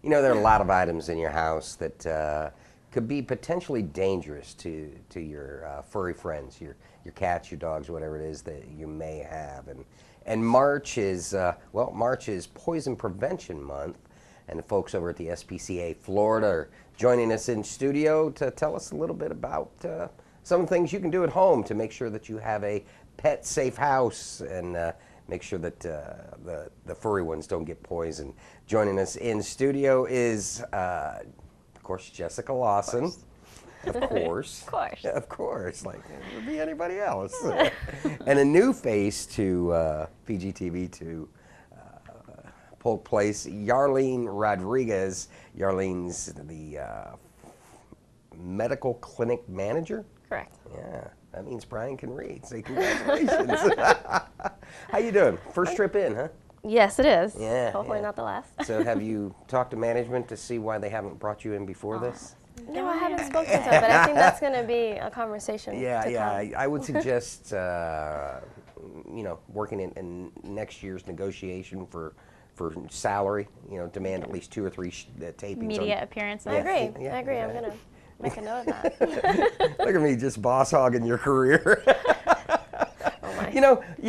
You know, there are a lot of items in your house that could be potentially dangerous to your furry friends, your cats, your dogs, whatever it is that you may have. And March is March is Poison Prevention Month, and the folks over at the SPCA Florida are joining us in studio to tell us a little bit about some of the things you can do at home to make sure that you have a pet-safe house and make sure that the furry ones don't get poisoned. Joining us in studio is, of course, Jessica Lawson. Of course. Of course. Of course. Like, it would be anybody else. And a new face to PGTV, to Polk Place, Yarleen Rodriguez. Yarleen's the medical clinic manager? Correct. Yeah, that means Brian can read. Say congratulations. How you doing? First trip in, huh? Yes, it is. Yeah. Hopefully yeah. not the last. So have you talked to management to see why they haven't brought you in before this? No, I haven't spoken to them, but I think that's going to be a conversation. Yeah, to yeah. come. I would suggest, working in next year's negotiation for salary, demand at least 2 or 3 tapings. Media appearances. Yeah. I agree. Yeah, I agree. yeah. I'm going to make a note of that. Look at me, just boss hogging your career. Oh my. You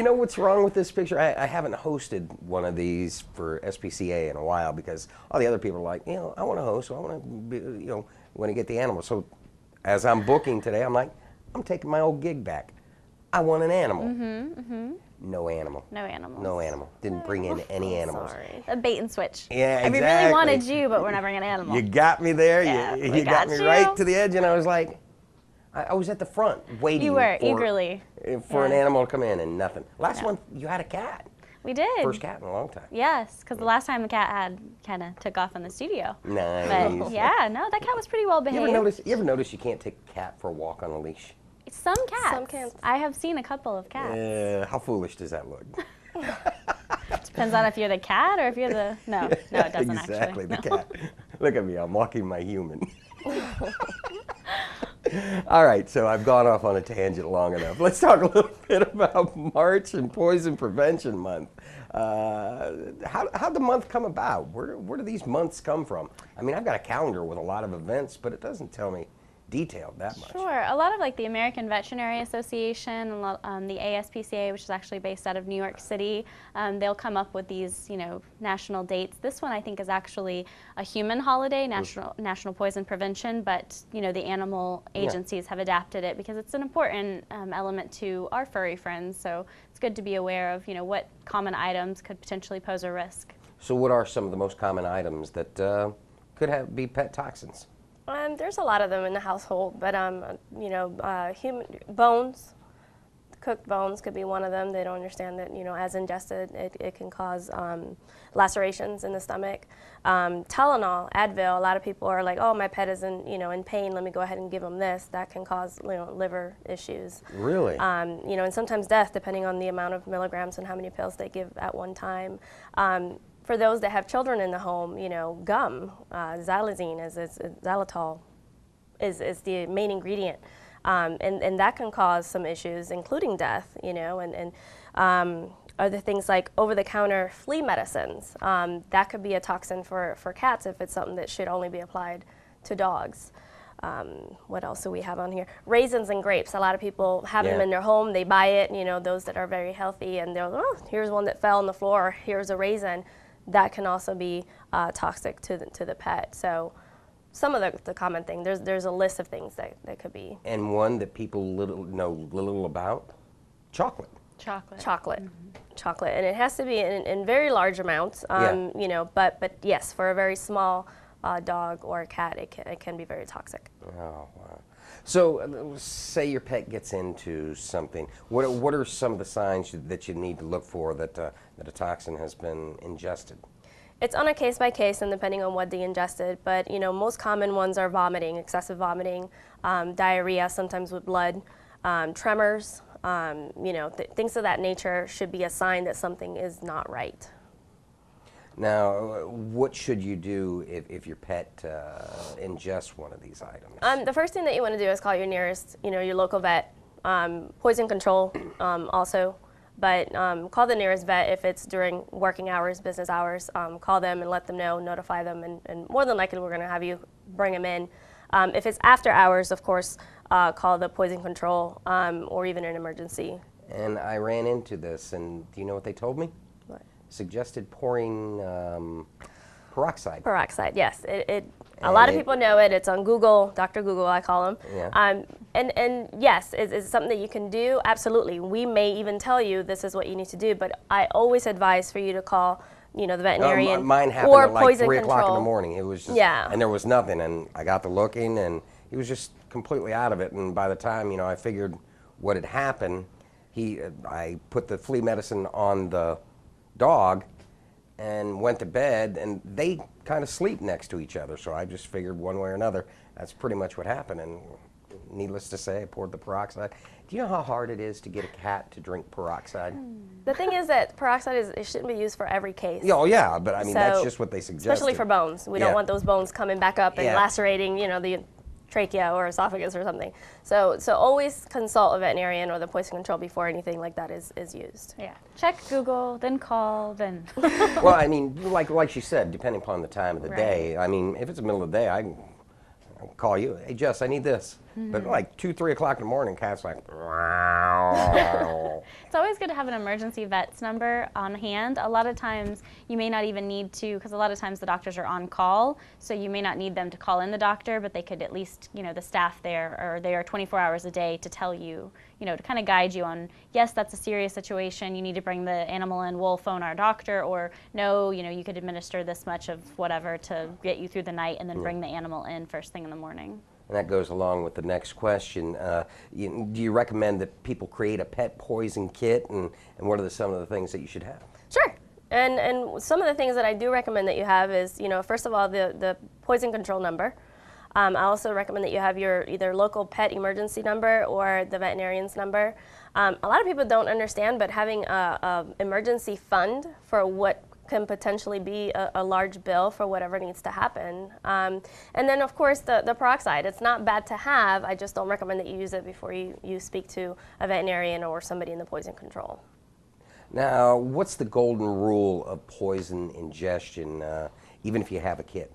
know what's wrong with this picture? I haven't hosted one of these for SPCA in a while because all the other people are like, I want to host, so I want to be, want to get the animals. So as I'm booking today, I'm like, I'm taking my old gig back. I want an animal. No animal. No animals. No animal. Didn't bring in any animals. Sorry. A bait and switch. Yeah, We exactly. really wanted you, but we're not bringing an animal. You got me there. Yeah, you we got got me you. right to the edge, and I was like, I was at the front waiting. You were, for, eagerly. For an Yeah. animal to come in, and nothing. Last month, you had a cat. We did. First cat in a long time. Yes, because the last time the cat had kind of took off in the studio. Nice. But yeah, no, that cat was pretty well You behaved. ever notice you can't take a cat for a walk on a leash? Some cats. Some cats. I have seen a couple of cats. How foolish does that look? Depends on if you're the cat or if you're the... No, it doesn't exactly, actually. the cat. Look at me, I'm walking my human. All right, so I've gone off on a tangent long enough. Let's talk a little bit about March and Poison Prevention Month. How'd the month come about? Where do these months come from? I mean, I've got a calendar with a lot of events, but it doesn't tell me detailed that much. Sure. A lot of like the American Veterinary Association, the ASPCA, which is actually based out of New York City, they'll come up with these, national dates. This one I think is actually a human holiday, National Poison Prevention, but the animal agencies have adapted it because it's an important element to our furry friends. So it's good to be aware of, what common items could potentially pose a risk. So what are some of the most common items that could be pet toxins? There's a lot of them in the household, but human bones, cooked bones could be one of them. They don't understand that as ingested, it can cause lacerations in the stomach. Tylenol, Advil. A lot of people are like, oh, my pet is in pain. Let me go ahead and give them this. That can cause liver issues. Really? And sometimes death, depending on the amount of milligrams and how many pills they give at one time. For those that have children in the home, gum, xylazine, xylitol is the main ingredient. And that can cause some issues, including death, and other things like over-the-counter flea medicines. That could be a toxin for cats if it's something that should only be applied to dogs. What else do we have on here? Raisins and grapes. A lot of people have them in their home. They buy it, those that are very healthy, and they're like, oh, here's one that fell on the floor, or here's a raisin. That can also be toxic to the pet. So some of the common thing, there's a list of things that could be. And one that people know little about? Chocolate. Chocolate. Chocolate. Chocolate. And it has to be in very large amounts, but yes, for a very small dog or a cat, it can be very toxic. Oh, wow. So say your pet gets into something. What are some of the signs that you need to look for that a toxin has been ingested? It's on a case-by-case and depending on what they ingested, but most common ones are vomiting, excessive vomiting, diarrhea, sometimes with blood, tremors, things of that nature should be a sign that something is not right. Now, what should you do if your pet ingests one of these items? The first thing that you want to do is call your nearest, your local vet. Poison control also. But call the nearest vet if it's during working hours, business hours. Call them and let them know, notify them, and more than likely we're going to have you bring them in. If it's after hours, of course, call the poison control or even an emergency. And I ran into this, and do you know what they told me? What? Suggested pouring peroxide. Peroxide, yes. A lot of people know it. It's on Google, Dr. Google, I call him. Yeah. And yes, is something that you can do? Absolutely. We may even tell you this is what you need to do, but I always advise for you to call, the veterinarian mine happened or at like poison 3 control. o'clock in the morning. It was just, and there was nothing, and I got to looking, and he was just completely out of it. And by the time, I figured what had happened, I put the flea medicine on the dog and went to bed, and they kind of sleep next to each other. So I just figured one way or another, that's pretty much what happened. And needless to say, I poured the peroxide. Do you know how hard it is to get a cat to drink peroxide? The thing is that peroxide it shouldn't be used for every case. Oh yeah, but I mean, that's So, just what they suggest. especially for bones. We don't want those bones coming back up and lacerating, the trachea or esophagus or something. So always consult a veterinarian or the poison control before anything like that is used. Yeah. Check Google, then call, then. Well, I mean, like she said, depending upon the time of the Right. day. I mean, if it's the middle of the day, I'll call you. Hey, Jess, I need this. But like 2, 3 o'clock in the morning, cat's like. It's always good to have an emergency vet's number on hand. A lot of times you may not even need to, because a lot of times the doctors are on call, so you may not need them to call in the doctor, but they could at least, the staff there are there 24 hours a day to tell you, to kind of guide you on, yes, that's a serious situation, you need to bring the animal in, we'll phone our doctor, or no, you could administer this much of whatever to get you through the night and then bring the animal in first thing in the morning. And that goes along with the next question. Do you recommend that people create a pet poison kit, and what are some of the things that you should have? Sure. And some of the things that I do recommend that you have is, first of all, the poison control number. I also recommend that you have your either local pet emergency number or the veterinarian's number. A lot of people don't understand, but having a emergency fund for what can potentially be a large bill for whatever needs to happen. And then, of course, the peroxide. It's not bad to have. I just don't recommend that you use it before you speak to a veterinarian or somebody in the poison control. Now, what's the golden rule of poison ingestion, even if you have a kit?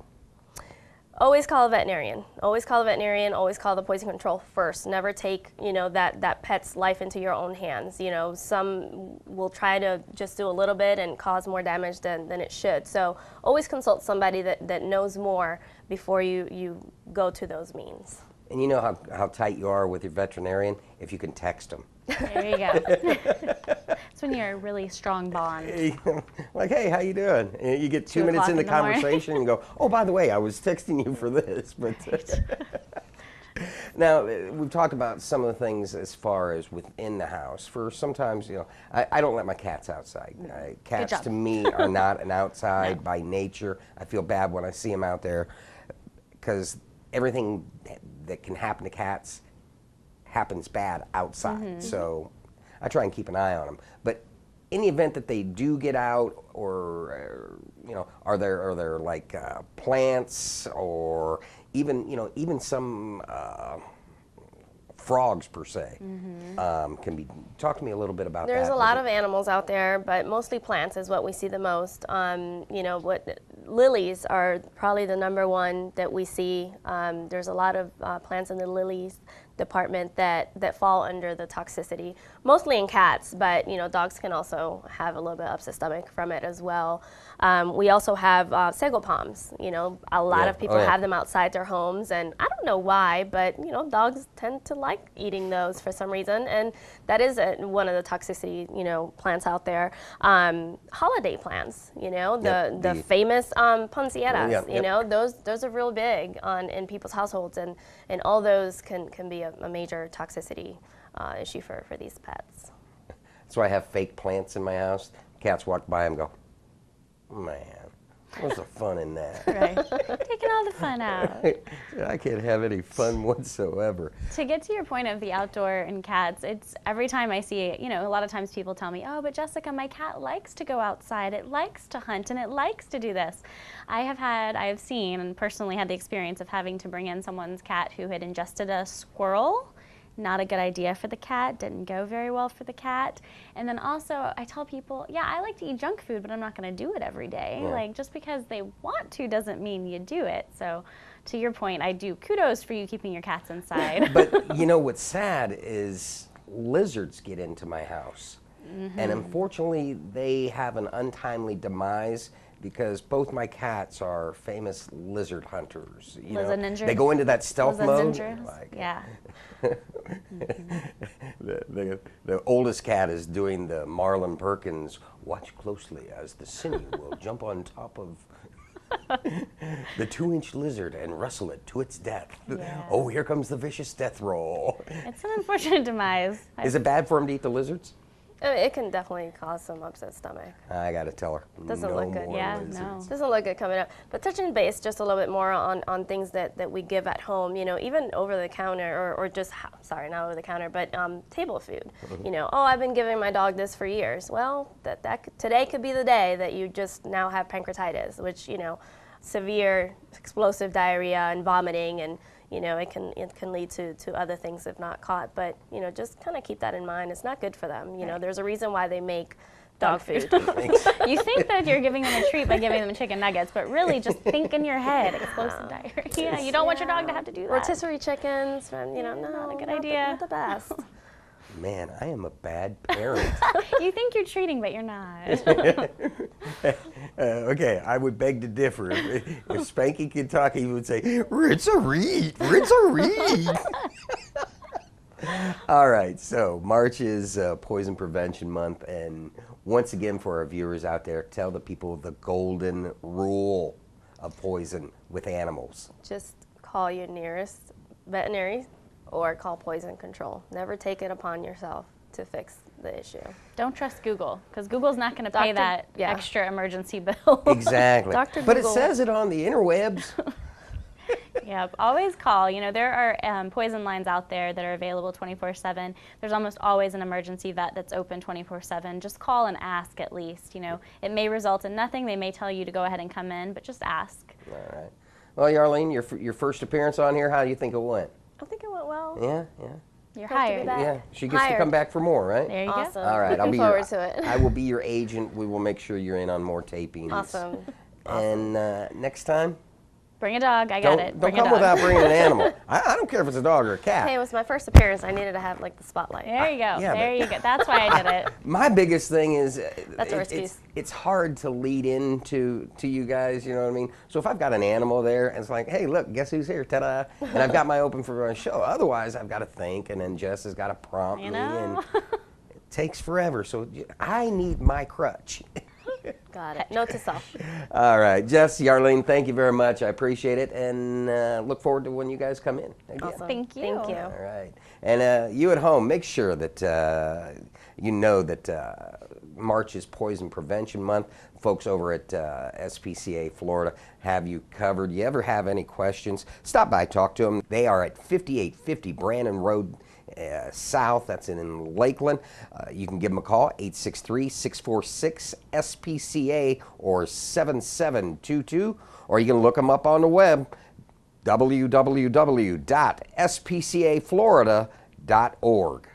Always call a veterinarian. Always call a veterinarian. Always call the poison control first. Never take that pet's life into your own hands. Some will try to just do a little bit and cause more damage than it should. So always consult somebody that knows more before you go to those means. And you know how tight you are with your veterinarian if you can text them. There you go. That's when you're a really strong bond. Like, hey, how you doing? And you get 2 minutes in the conversation and go, oh, by the way, I was texting you for this. But now, we've talked about some of the things as far as within the house. For sometimes, I don't let my cats outside. Cats to me are not an outside by nature. I feel bad when I see them out there because everything that can happen to cats happens bad outside. So I try and keep an eye on them. But in the event that they do get out, or are there like plants or even some frogs per se can be. Talk to me a little bit about that. There's a lot of animals out there, but mostly plants is what we see the most. Lilies are probably the number one that we see. There's a lot of plants in the lilies department that fall under the toxicity, mostly in cats, but dogs can also have a little bit of upset stomach from it as well. We also have Sago Palms. A lot of people have them outside their homes, and I don't know why, but dogs tend to like eating those for some reason, and that is one of the toxicity plants out there. Holiday plants, the famous poinsettias, those are real big in people's households, and all those can be a major toxicity issue for these pets. That's why I have fake plants in my house. Cats walk by and go, man, what's the fun in that? Right. Taking all the fun out. I can't have any fun whatsoever. To get to your point of the outdoor and cats, it's every time I see it, a lot of times people tell me, oh, but Jessica, my cat likes to go outside. It likes to hunt and it likes to do this. I have seen and personally had the experience of having to bring in someone's cat who had ingested a squirrel. not a good idea for the cat, didn't go very well for the cat. And then also I tell people, yeah, I like to eat junk food, but I'm not going to do it every day. Yeah. Like, just because they want to doesn't mean you do it. So to your point, I do kudos for you keeping your cats inside. But you know what's sad is lizards get into my house. And unfortunately, they have an untimely demise because both my cats are famous lizard hunters. You know, Ninja? they go into that stealth mode. Ninjas? Like, Yeah. the oldest cat is doing the Marlon Perkins, watch closely as the sinew will jump on top of the 2-inch lizard and wrestle it to its death. Yeah. Oh, here comes the vicious death roll. It's an unfortunate demise. Is it bad for him to eat the lizards? It can definitely cause some upset stomach. I gotta tell her. Doesn't no look good. more Yeah, lizards. no. Doesn't look good coming up. But touching base just a little bit more on things that we give at home, you know, even over the counter or just, sorry, not over the counter, but table food. You know, oh, I've been giving my dog this for years. Well, today could be the day that you just now have pancreatitis, which, you know, severe explosive diarrhea and vomiting, and you know, it can lead to other things if not caught. But you know, just kind of keep that in mind. It's not good for them. You know, there's a reason why they make dog food. You think that you're giving them a treat by giving them chicken nuggets, but really just think in your head, explosive diarrhea. You don't want your dog to have to do that. Rotisserie chickens, from, you know, Not a good not idea. not the best. Man, I am a bad parent. You think you're treating, but you're not. Okay, I would beg to differ. If Spanky could talk, he would say, "Rinse a read, rinse a read." All right, so March is Poison Prevention Month, and once again, for our viewers out there, tell the people the golden rule of poison with animals. Just call your nearest veterinary or call poison control. Never take it upon yourself to fix the issue. Don't trust Google, because Google's not going to pay that yeah. extra emergency bill. Exactly. Dr. But it Google. says it on the interwebs. Yep, always call. You know, there are poison lines out there that are available 24/7. There's almost always an emergency vet that's open 24/7. Just call and ask at least. You know, it may result in nothing. They may tell you to go ahead and come in, but just ask. All right. Well, Yarleen, your first appearance on here, how do you think it went? I think it went well. Yeah. You're Hope to be hired. back. Yeah, she gets to Hired. come back for more, right? There you go. Awesome. All right, Looking forward to it. I will be your agent. We will make sure you're in on more tapings. Awesome. And next time, Bring a dog. I got it. don't Bring a come dog. without bringing an animal. I don't care if it's a dog or a cat. Hey, it was my first appearance. I needed to have like the spotlight. There you go. Yeah, there but- you go. That's why I did it. My biggest thing is That's our excuse. it's hard to lead into you guys, you know what I mean? So if I've got an animal there and it's like, hey, look, guess who's here? Ta-da. And I've got my open for a show. Otherwise, I've got to think, and then Jess has got to prompt You me, and know? it takes forever. So I need my crutch. Got it. Note to self. All right, Jess, Yarleen, thank you very much. I appreciate it, and look forward to when you guys come in again. Awesome. Thank you. Thank you. All right, and you at home, make sure that you know that March is Poison Prevention Month. Folks over at SPCA Florida have you covered. You ever have any questions, stop by, talk to them. They are at 5850 Brandon Road South, that's in Lakeland. You can give them a call, 863-646-SPCA or 7722, or you can look them up on the web, www.spcaflorida.org.